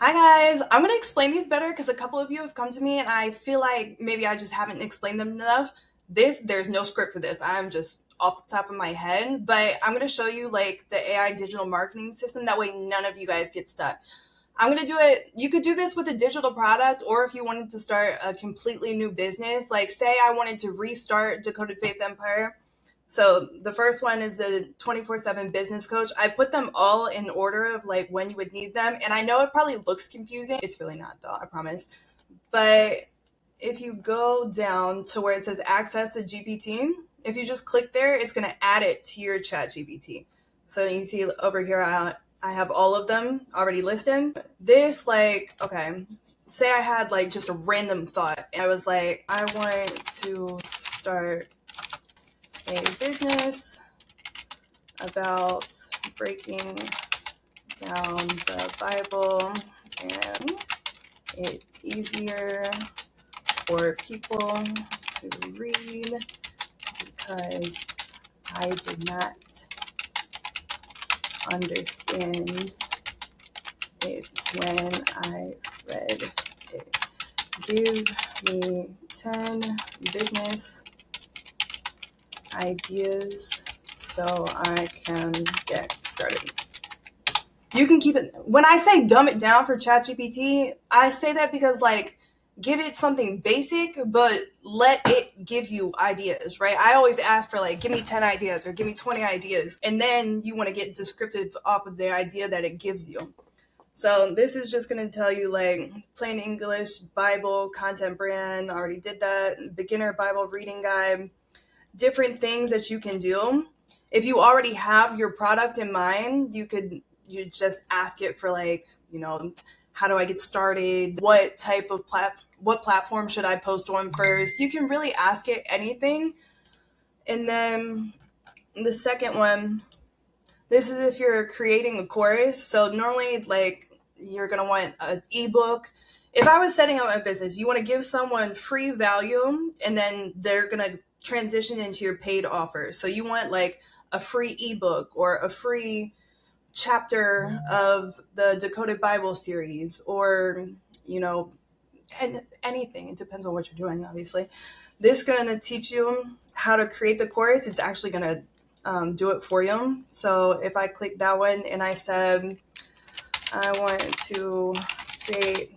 Hi guys, I'm gonna explain these better because a couple of you have come to me and I feel like maybe I just haven't explained them enough. There's no script for this. I'm just off the top of my head, but I'm gonna show you like the AI digital marketing system. That way none of you guys get stuck. I'm gonna do it. You could do this with a digital product, or if you wanted to start a completely new business, like say I wanted to restart Decoded Faith Empire. So the first one is the 24/7 business coach. I put them all in order of like when you would need them. And I know it probably looks confusing. It's really not though, I promise. But if you go down to where it says access to GPT, if you just click there, it's going to add it to your chat GPT. So you see over here, I have all of them already listed. This okay, say I had like just a random thought. And I was like, I want to start a business about breaking down the Bible and it easier for people to read because I did not understand it when I read it. Give me 10 business ideas so I can get started. You can keep it. When I say dumb it down for ChatGPT, I say that because like give it something basic, but let it give you ideas, right? I always ask for like, give me 10 ideas or give me 20 ideas. And then you want to get descriptive off of the idea that it gives you. So this is just going to tell you like plain English, Bible, content brand, already did that, beginner Bible reading guide, different things that you can do. If you already have your product in mind, you just ask it for like, how do I get started? What type of what platform should I post on first? You can really ask it anything. And then the second one, this is if you're creating a course. So normally like you're going to want an ebook. If I was setting up a business, you want to give someone free value and then they're going to transition into your paid offer. So you want like a free ebook or a free chapter of the Decoded Bible series or, and anything. It depends on what you're doing, obviously. This is going to teach you how to create the course. It's actually going to do it for you. So if I click that one and I said, I want to create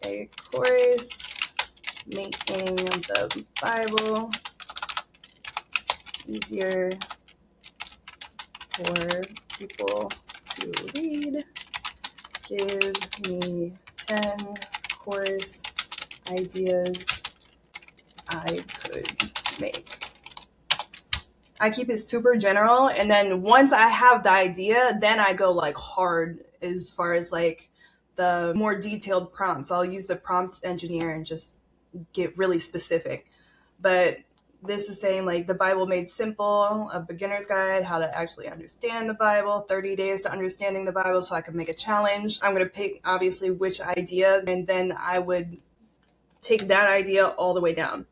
a course making the Bible easier for people to read, give me 10 course ideas I could make. I keep it super general, and then once I have the idea, then I go like hard as far as like the more detailed prompts. I'll use the prompt engineer and just get really specific. But this is saying like the Bible made simple, a beginner's guide, how to actually understand the Bible, 30 days to understanding the Bible so I can make a challenge. I'm going to pick obviously which idea, and then I would take that idea all the way down.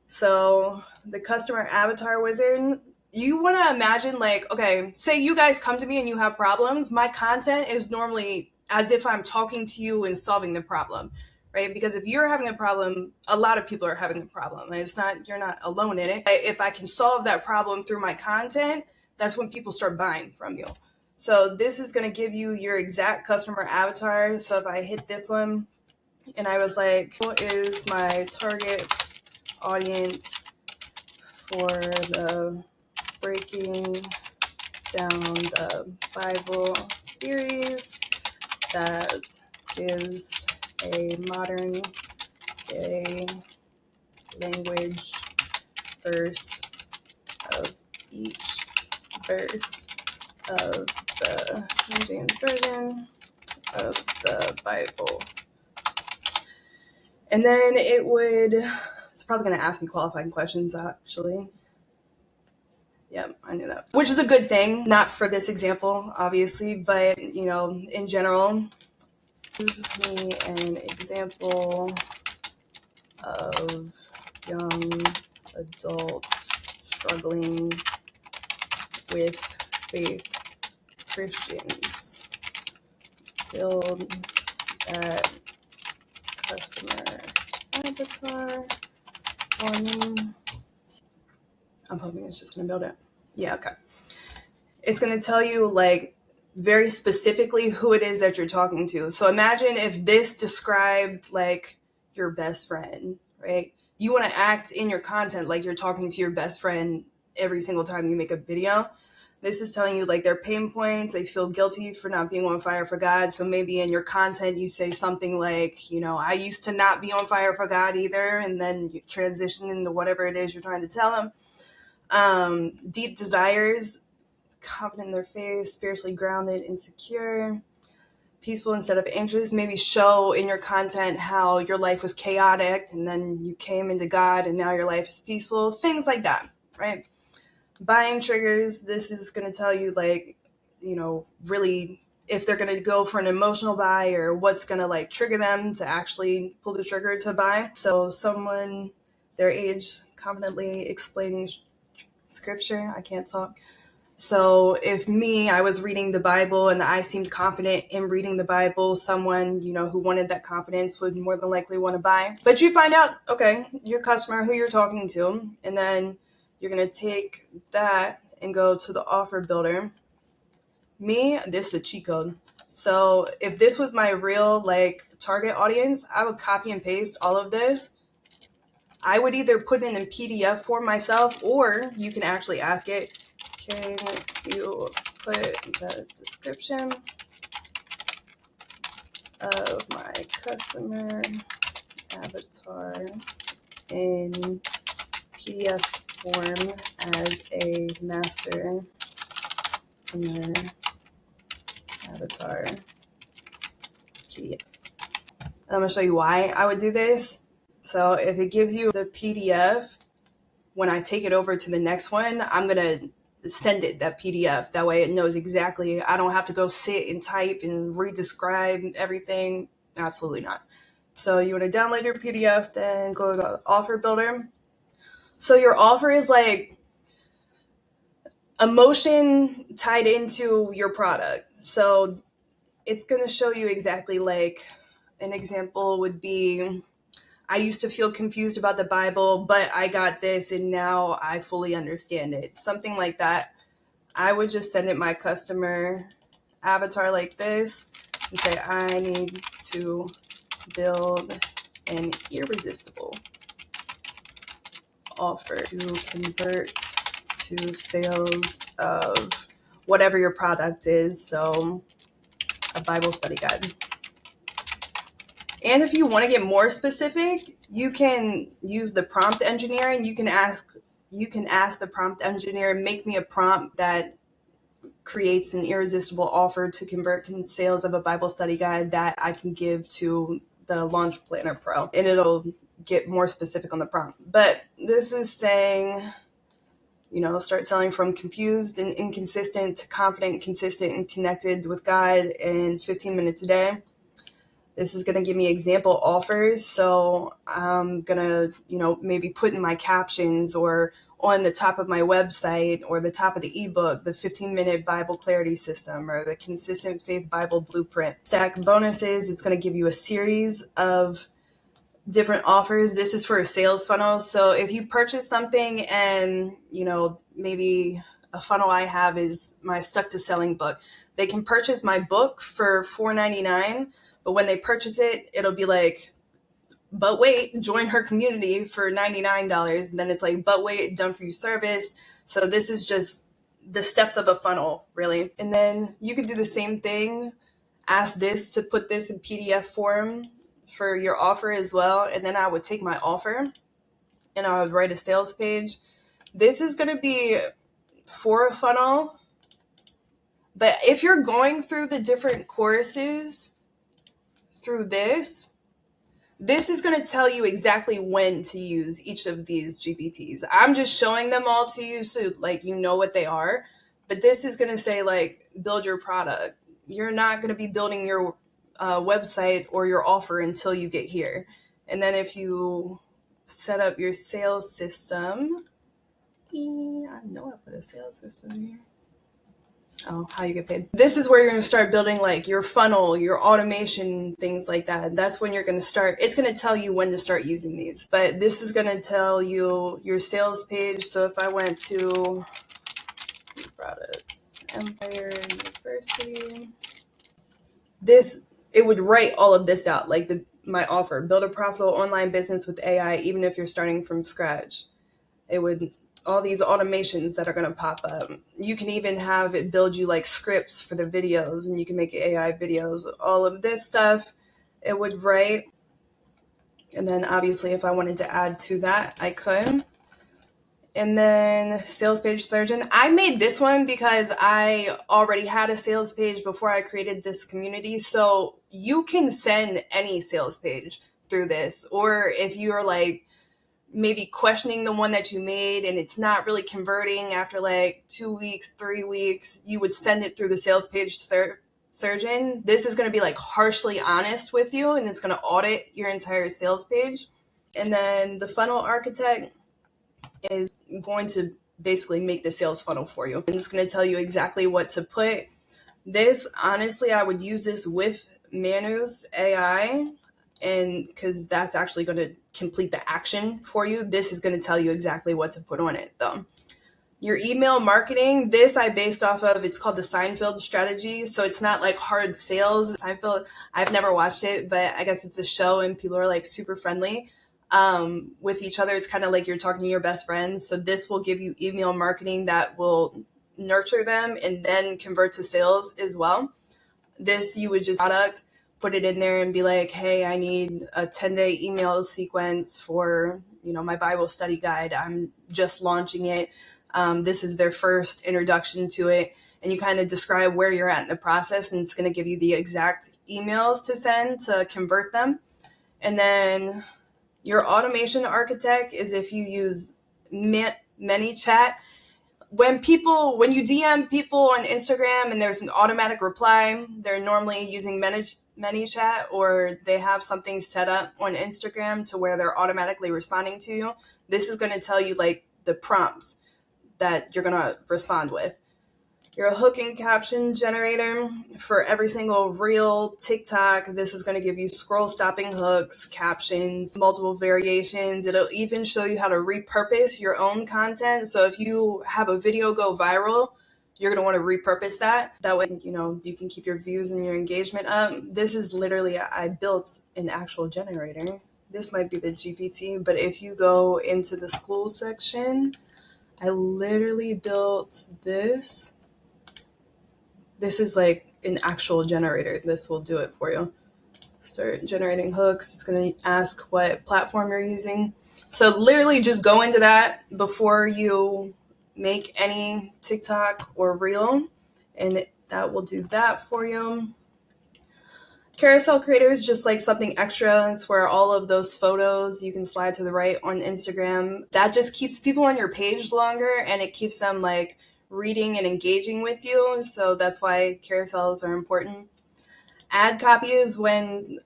So the customer avatar wizard, you want to imagine like, okay, say you guys come to me and you have problems. My content is normally as if I'm talking to you and solving the problem, right? Because if you're having a problem, a lot of people are having a problem. And you're not alone in it. If I can solve that problem through my content, that's when people start buying from you. So this is going to give you your exact customer avatar. So if I hit this one and I was like, who is my target audience for the breaking down the Bible series that gives a modern day language verse of each verse of the King James Version of the Bible. And then it's probably going to ask me qualifying questions, actually. Yep, I knew that. Which is a good thing, not for this example, obviously, but, in general. Give me an example of young adults struggling with faith Christians. build that customer avatar for me. I'm hoping it's just going to build it. Yeah, okay. It's going to tell you like very specifically who it is that you're talking to. So imagine if this described like your best friend, right? You want to act in your content like you're talking to your best friend every single time you make a video. This is telling you like their pain points. They feel guilty for not being on fire for God. So maybe in your content, you say something like, you know, I used to not be on fire for God either. And then you transition into whatever it is you're trying to tell them. Deep desires, confident in their faith, spiritually grounded and secure, peaceful instead of anxious. Maybe show in your content how your life was chaotic and then you came into God and now your life is peaceful. Things like that, right? Buying triggers, this is going to tell you like, you know, really if they're going to go for an emotional buy or what's going to like trigger them to actually pull the trigger to buy. So someone their age confidently explaining scripture. I can't talk. So if I was reading the Bible and I seemed confident in reading the Bible, someone, you know, who wanted that confidence would more than likely want to buy. But you find out, okay, your customer, who you're talking to, and then you're going to take that and go to the offer builder. This is a cheat code. So if this was my real like target audience, I would copy and paste all of this. I would either put it in PDF form myself, or you can actually ask it, can you put the description of my customer avatar in PDF form as a master avatar PDF. I'm going to show you why I would do this. So if it gives you the PDF, when I take it over to the next one, I'm going to send it that PDF. That way it knows exactly. I don't have to go sit and type and re-describe everything. Absolutely not. So you want to download your PDF, then go to offer builder. So your offer is like emotion tied into your product. So it's going to show you exactly like an example would be, I used to feel confused about the Bible, but I got this and now I fully understand it. Something like that. I would just send it my customer avatar like this and say, I need to build an irresistible offer to convert to sales of whatever your product is. So a Bible study guide. And if you want to get more specific, you can use the prompt engineer and you can ask the prompt engineer, make me a prompt that creates an irresistible offer to convert sales of a Bible study guide that I can give to the Launch Planner Pro. And it'll get more specific on the prompt. But this is saying, you know, start selling from confused and inconsistent to confident, consistent, and connected with God in 15 minutes a day. This is going to give me example offers. So I'm going to, you know, maybe put in my captions or on the top of my website or the top of the ebook, the 15-minute Bible clarity system or the consistent faith Bible blueprint. Stack bonuses. It's going to give you a series of different offers. This is for a sales funnel. So if you purchase something and, you know, maybe a funnel I have is my Stuck to Selling book. They can purchase my book for $4.99. But when they purchase it, it'll be like, but wait, join her community for $99. And then it's like, but wait, done for you service. So this is just the steps of a funnel, really. And then you could do the same thing. Ask this to put this in PDF form for your offer as well. And then I would take my offer and I would write a sales page. This is going to be for a funnel. But if you're going through the different courses, through this is going to tell you exactly when to use each of these GPTs. I'm just showing them all to you so like you know what they are, but this is going to say like build your product. You're not going to be building your website or your offer until you get here. And then if you set up your sales system, I know I put a sales system here. how you get paid. This is where you're going to start building like your funnel, your automation, things like that. That's when you're going to start. It's going to tell you when to start using these. But this is going to tell you your sales page. So if I went to products, Empire University, it would write all of this out, like my offer, build a profitable online business with AI, even if you're starting from scratch. It would, all these automations that are going to pop up. You can even have it build you like scripts for the videos, and you can make AI videos. All of this stuff, it would write. And then obviously if I wanted to add to that, I could. And then sales page surgeon. I made this one because I already had a sales page before I created this community. So you can send any sales page through this. Or if you're like maybe questioning the one that you made and it's not really converting after like 2 weeks, 3 weeks, you would send it through the sales page surgeon. This is going to be like harshly honest with you, and it's going to audit your entire sales page. And then the funnel architect is going to basically make the sales funnel for you. And it's going to tell you exactly what to put. This, honestly, I would use this with Manu's AI, and because that's actually going to complete the action for you. This is going to tell you exactly what to put on it, though. Your email marketing, this I based off of, it's called the Seinfeld strategy. So it's not like hard sales. Seinfeld, I've never watched it, but I guess it's a show and people are like super friendly with each other. It's kind of like you're talking to your best friends. So this will give you email marketing that will nurture them and then convert to sales as well. This, you would just product, put it in there and be like, hey, I need a 10-day email sequence for, my Bible study guide. I'm just launching it. This is their first introduction to it. And you kind of describe where you're at in the process, and it's going to give you the exact emails to send to convert them. And then your automation architect is if you use ManyChat. When you DM people on Instagram and there's an automatic reply, they're normally using ManyChat, or they have something set up on Instagram to where they're automatically responding to you. This is going to tell you like the prompts that you're going to respond with. You're a hook and caption generator for every single reel, TikTok. This is going to give you scroll stopping hooks, captions, multiple variations. It'll even show you how to repurpose your own content. So if you have a video go viral, you're going to want to repurpose that. That way, you can keep your views and your engagement up. This is literally, I built an actual generator. This might be the GPT, but if you go into the school section, I literally built this. This is like an actual generator. This will do it for you. Start generating hooks. It's going to ask what platform you're using. So literally just go into that before you make any TikTok or reel, and that will do that for you. Carousel creator is just like something extra. It's where all of those photos you can slide to the right on Instagram. That just keeps people on your page longer, and it keeps them like reading and engaging with you. So that's why carousels are important. Ad copy is when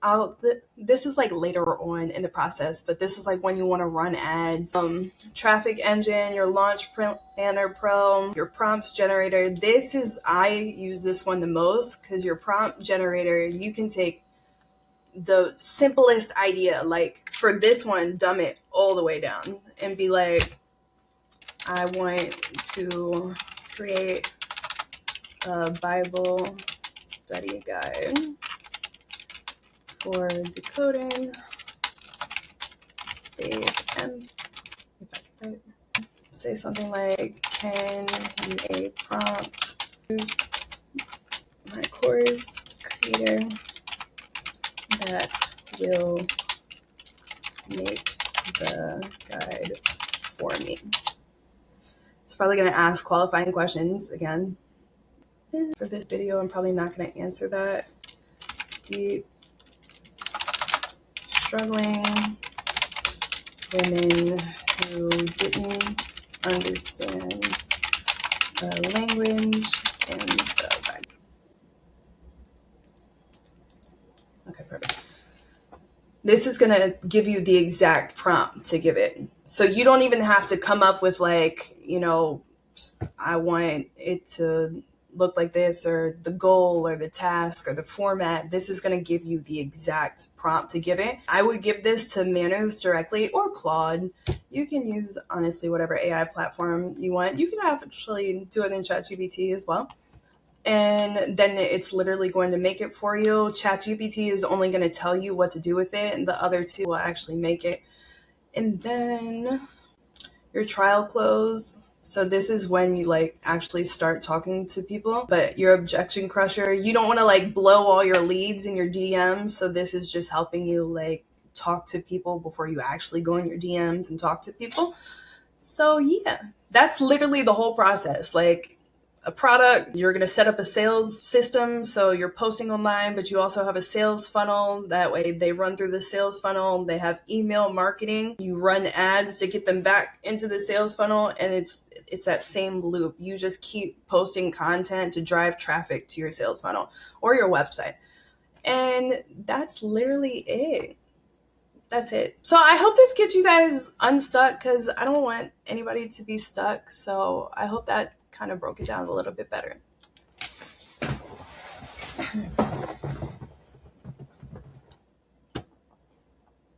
this is like later on in the process, but this is like when you want to run ads. Traffic engine, your launch planner pro, your prompts generator. I use this one the most because your prompt generator, you can take the simplest idea, like for this one, dumb it all the way down and be like, I want to create a Bible study guide for decoding faith and say something like, can a prompt my course creator that will make the guide for me? It's probably going to ask qualifying questions again. For this video, I'm probably not going to answer that. Deep struggling women who didn't understand the language in the Bible. Okay, perfect. This is going to give you the exact prompt to give it. So you don't even have to come up with like, I want it to look like this, or the goal or the task or the format. This is going to give you the exact prompt to give it. I would give this to Manus directly or Claude. You can use, honestly, whatever AI platform you want. You can actually do it in ChatGPT as well. And then it's literally going to make it for you. ChatGPT is only going to tell you what to do with it, and the other two will actually make it. And then your trial close. So this is when you like actually start talking to people, but your objection crusher, you don't want to like blow all your leads in your DMs. So this is just helping you like talk to people before you actually go in your DMs and talk to people. So yeah, that's literally the whole process. Like a product, you're going to set up a sales system. So you're posting online, but you also have a sales funnel. That way they run through the sales funnel. They have email marketing. You run ads to get them back into the sales funnel. And it's that same loop. You just keep posting content to drive traffic to your sales funnel or your website. And that's literally it. That's it. So I hope this gets you guys unstuck, because I don't want anybody to be stuck. So I hope that kind of broke it down a little bit better.